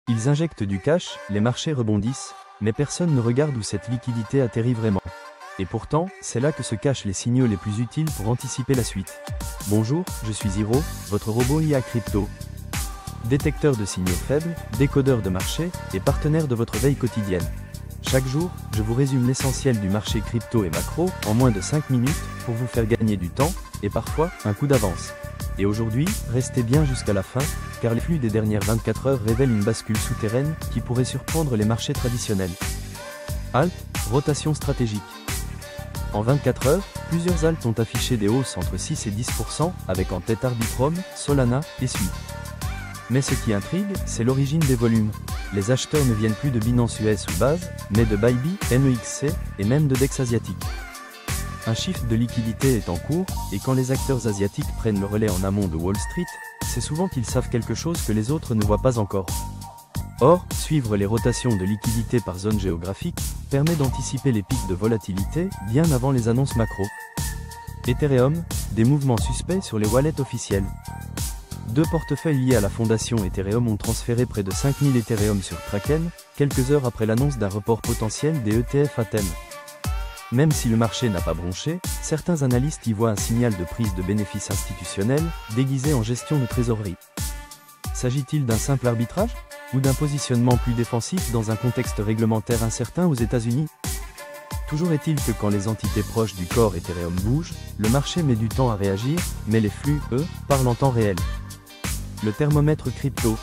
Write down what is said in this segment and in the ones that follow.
Ils injectent du cash, les marchés rebondissent, mais personne ne regarde où cette liquidité atterrit vraiment. Et pourtant, c'est là que se cachent les signaux les plus utiles pour anticiper la suite. Bonjour, je suis Zero, votre robot IA crypto. Détecteur de signaux faibles, décodeur de marché et partenaire de votre veille quotidienne. Chaque jour, je vous résume l'essentiel du marché crypto et macro en moins de 5 minutes pour vous faire gagner du temps et parfois un coup d'avance. Et aujourd'hui, restez bien jusqu'à la fin, car les flux des dernières 24 heures révèlent une bascule souterraine qui pourrait surprendre les marchés traditionnels. Alt, rotation stratégique. En 24 heures, plusieurs alts ont affiché des hausses entre 6 et 10%, avec en tête Arbitrum, Solana et SUI. Mais ce qui intrigue, c'est l'origine des volumes. Les acheteurs ne viennent plus de Binance US ou Base, mais de Bybit, NEXC, et même de DEX asiatiques. Un shift de liquidité est en cours, et quand les acteurs asiatiques prennent le relais en amont de Wall Street, c'est souvent qu'ils savent quelque chose que les autres ne voient pas encore. Or, suivre les rotations de liquidité par zone géographique permet d'anticiper les pics de volatilité bien avant les annonces macro. Ethereum, des mouvements suspects sur les wallets officiels. Deux portefeuilles liés à la fondation Ethereum ont transféré près de 5000 Ethereum sur Kraken, quelques heures après l'annonce d'un report potentiel des ETF à thème. Même si le marché n'a pas bronché, certains analystes y voient un signal de prise de bénéfices institutionnels, déguisé en gestion de trésorerie. S'agit-il d'un simple arbitrage, ou d'un positionnement plus défensif dans un contexte réglementaire incertain aux États-Unis? Toujours est-il que quand les entités proches du corps Ethereum bougent, le marché met du temps à réagir, mais les flux, eux, parlent en temps réel. Le thermomètre crypto.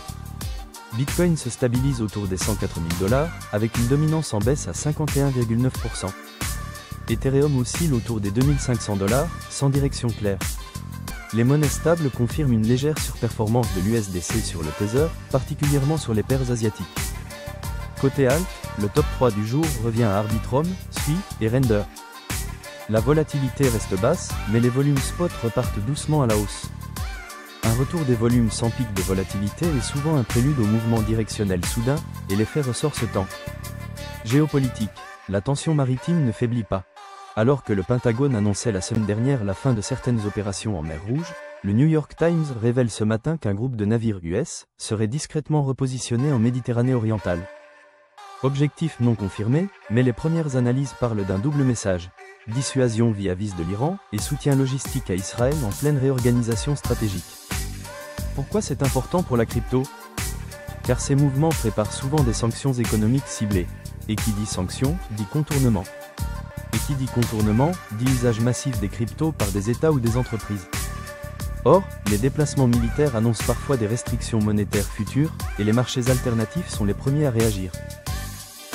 Bitcoin se stabilise autour des 104 000 $, avec une dominance en baisse à 51,9%. Ethereum oscille autour des 2500 $, sans direction claire. Les monnaies stables confirment une légère surperformance de l'USDC sur le Tether, particulièrement sur les paires asiatiques. Côté alt, le top 3 du jour revient à Arbitrum, SUI et Render. La volatilité reste basse, mais les volumes spot repartent doucement à la hausse. Un retour des volumes sans pic de volatilité est souvent un prélude au mouvement directionnel soudain, et l'effet ressort ce temps. Géopolitique. La tension maritime ne faiblit pas. Alors que le Pentagone annonçait la semaine dernière la fin de certaines opérations en mer Rouge, le New York Times révèle ce matin qu'un groupe de navires US serait discrètement repositionné en Méditerranée orientale. Objectif non confirmé, mais les premières analyses parlent d'un double message. Dissuasion vis-à-vis de l'Iran et soutien logistique à Israël en pleine réorganisation stratégique. Pourquoi c'est important pour la crypto? Car ces mouvements préparent souvent des sanctions économiques ciblées. Et qui dit sanctions, dit contournement. Et qui dit contournement, dit usage massif des cryptos par des États ou des entreprises. Or, les déplacements militaires annoncent parfois des restrictions monétaires futures, et les marchés alternatifs sont les premiers à réagir.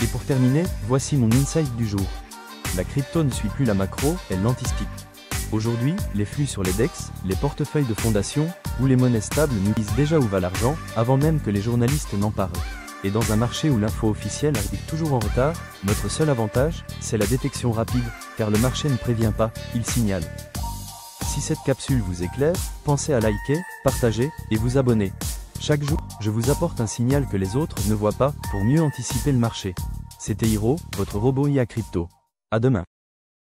Et pour terminer, voici mon insight du jour. La crypto ne suit plus la macro, elle l'anticipe. Aujourd'hui, les flux sur les DEX, les portefeuilles de fondation, ou les monnaies stables nous disent déjà où va l'argent, avant même que les journalistes n'en parlent. Et dans un marché où l'info officielle arrive toujours en retard, notre seul avantage, c'est la détection rapide, car le marché ne prévient pas, il signale. Si cette capsule vous éclaire, pensez à liker, partager, et vous abonner. Chaque jour, je vous apporte un signal que les autres ne voient pas, pour mieux anticiper le marché. C'était Hiro, votre robot IA crypto. À demain.